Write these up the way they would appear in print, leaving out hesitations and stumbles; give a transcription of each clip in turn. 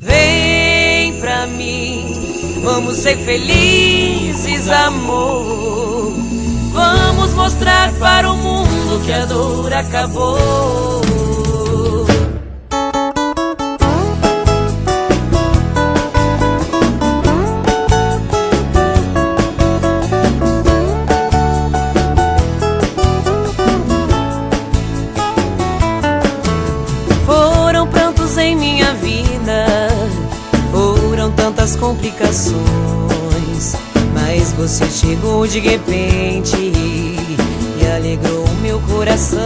Vem pra mim, vamos ser felizes, amor. Vamos mostrar para o mundo que a dor acabou. Foram prantos em minha vida, foram tantas complicações, mas você chegou de repente e alegrou o meu coração.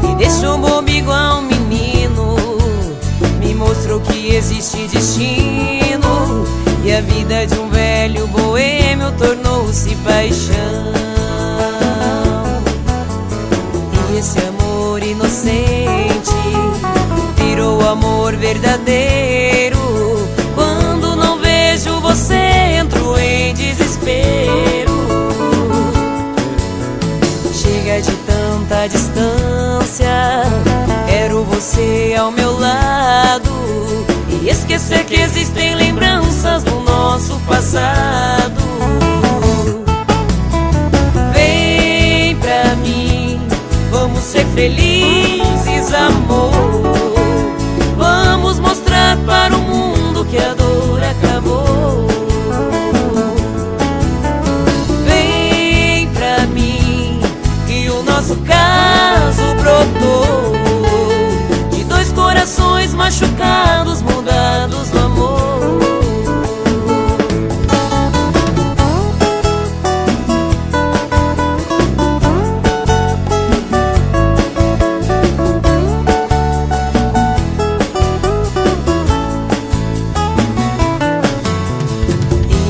Me deixou bobo igual um menino, me mostrou que existe destino, e a vida de um velho boêmio tornou-se paixão. E esse amor inocente virou amor verdadeiro. Quando não vejo você, entro em desespero. Chega de tanta distância, quero você ao meu lado, e esquecer que existem lembranças do nosso passado. Vem pra mim, vamos ser felizes, amor. Vamos mostrar para o mundo que a dor acabou. Vem pra mim, que o nosso caso brotou de dois corações machucados, mudados no amor.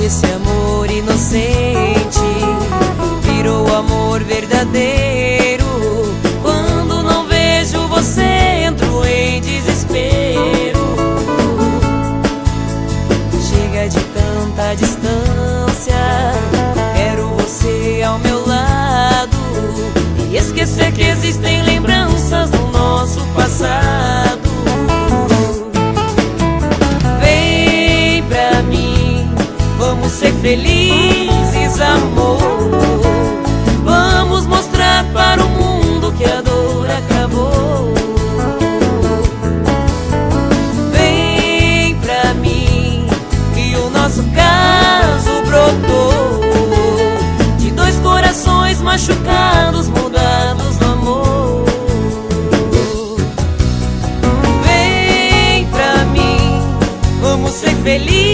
Esse amor inocente virou amor verdadeiro. Quando não vejo você, entro em desespero. Chega de tanta distância, quero você ao meu lado, e esquecer que existem lembranças do nosso passado. Vem pra mim, vamos ser felizes, amor. Vamos mostrar para o mundo que a dor acabou. Vem pra mim, que o nosso caso brotou de dois corações machucados, mudados no amor. Vem pra mim, vamos ser felizes,